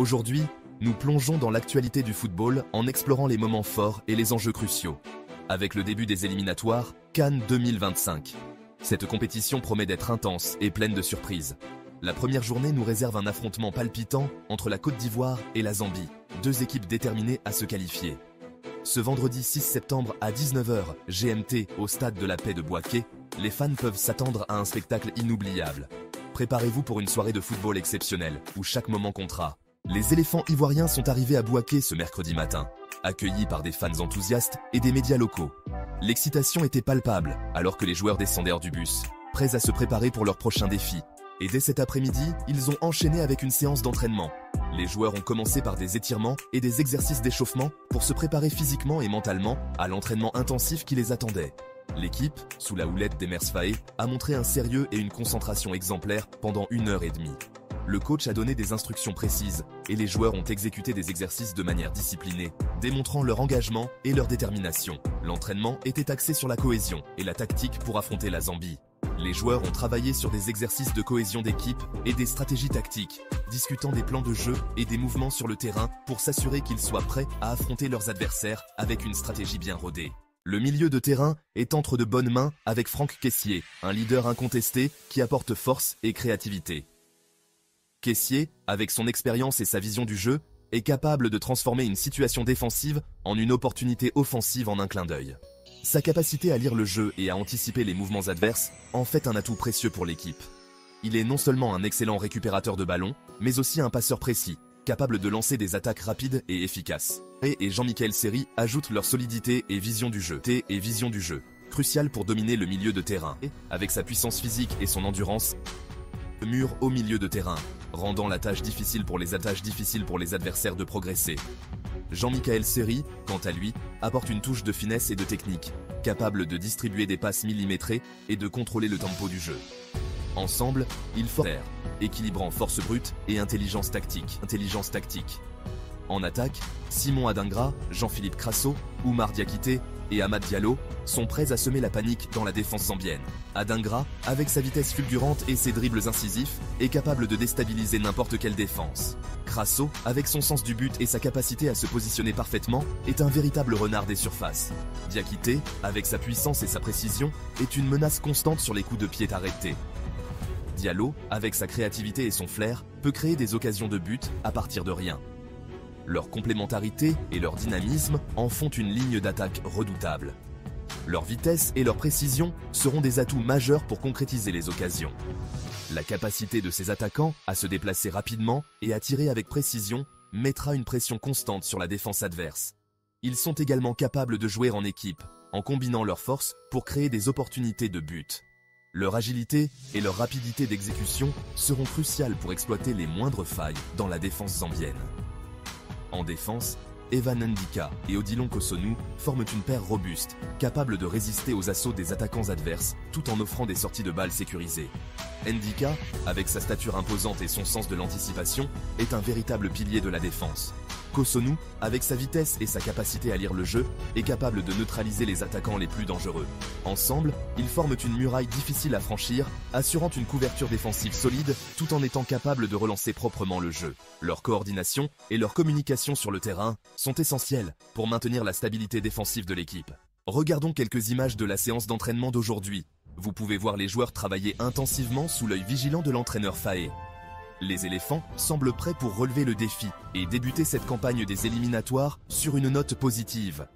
Aujourd'hui, nous plongeons dans l'actualité du football en explorant les moments forts et les enjeux cruciaux. Avec le début des éliminatoires, CAN 2025. Cette compétition promet d'être intense et pleine de surprises. La première journée nous réserve un affrontement palpitant entre la Côte d'Ivoire et la Zambie, deux équipes déterminées à se qualifier. Ce vendredi 6 septembre à 19 h GMT au Stade de la Paix de Bouaké, les fans peuvent s'attendre à un spectacle inoubliable. Préparez-vous pour une soirée de football exceptionnelle, où chaque moment comptera. Les éléphants ivoiriens sont arrivés à Bouaké ce mercredi matin, accueillis par des fans enthousiastes et des médias locaux. L'excitation était palpable, alors que les joueurs descendaient du bus, prêts à se préparer pour leur prochain défi. Et dès cet après-midi, ils ont enchaîné avec une séance d'entraînement. Les joueurs ont commencé par des étirements et des exercices d'échauffement pour se préparer physiquement et mentalement à l'entraînement intensif qui les attendait. L'équipe, sous la houlette d'Emers Faé, a montré un sérieux et une concentration exemplaires pendant 1 h 30. Le coach a donné des instructions précises et les joueurs ont exécuté des exercices de manière disciplinée, démontrant leur engagement et leur détermination. L'entraînement était axé sur la cohésion et la tactique pour affronter la Zambie. Les joueurs ont travaillé sur des exercices de cohésion d'équipe et des stratégies tactiques, discutant des plans de jeu et des mouvements sur le terrain pour s'assurer qu'ils soient prêts à affronter leurs adversaires avec une stratégie bien rodée. Le milieu de terrain est entre de bonnes mains avec Franck Kessié, un leader incontesté qui apporte force et créativité. Kessié, avec son expérience et sa vision du jeu, est capable de transformer une situation défensive en une opportunité offensive en un clin d'œil. Sa capacité à lire le jeu et à anticiper les mouvements adverses en fait un atout précieux pour l'équipe. Il est non seulement un excellent récupérateur de ballon, mais aussi un passeur précis, capable de lancer des attaques rapides et efficaces. Et Jean-Michel Seri ajoutent leur solidité et vision du jeu. Crucial pour dominer le milieu de terrain. Avec sa puissance physique et son endurance, mur au milieu de terrain, rendant la tâche difficile pour les adversaires de progresser. Jean-Michel Seri, quant à lui, apporte une touche de finesse et de technique, capable de distribuer des passes millimétrées et de contrôler le tempo du jeu. Ensemble, ils forment équilibrant force brute et intelligence tactique. En attaque, Simon Adingra, Jean-Philippe Crasso, Oumar Diakité et Amad Diallo sont prêts à semer la panique dans la défense zambienne. Adingra, avec sa vitesse fulgurante et ses dribbles incisifs, est capable de déstabiliser n'importe quelle défense. Crasso, avec son sens du but et sa capacité à se positionner parfaitement, est un véritable renard des surfaces. Diakité, avec sa puissance et sa précision, est une menace constante sur les coups de pied arrêtés. Diallo, avec sa créativité et son flair, peut créer des occasions de but à partir de rien. Leur complémentarité et leur dynamisme en font une ligne d'attaque redoutable. Leur vitesse et leur précision seront des atouts majeurs pour concrétiser les occasions. La capacité de ces attaquants à se déplacer rapidement et à tirer avec précision mettra une pression constante sur la défense adverse. Ils sont également capables de jouer en équipe, en combinant leurs forces pour créer des opportunités de but. Leur agilité et leur rapidité d'exécution seront cruciales pour exploiter les moindres failles dans la défense zambienne. En défense, Evan Ndika et Odilon Kosonu forment une paire robuste, capable de résister aux assauts des attaquants adverses tout en offrant des sorties de balles sécurisées. Ndika, avec sa stature imposante et son sens de l'anticipation, est un véritable pilier de la défense. Kosonu, avec sa vitesse et sa capacité à lire le jeu, est capable de neutraliser les attaquants les plus dangereux. Ensemble, ils forment une muraille difficile à franchir, assurant une couverture défensive solide tout en étant capables de relancer proprement le jeu. Leur coordination et leur communication sur le terrain sont essentielles pour maintenir la stabilité défensive de l'équipe. Regardons quelques images de la séance d'entraînement d'aujourd'hui. Vous pouvez voir les joueurs travailler intensivement sous l'œil vigilant de l'entraîneur Faé. Les éléphants semblent prêts pour relever le défi et débuter cette campagne des éliminatoires sur une note positive.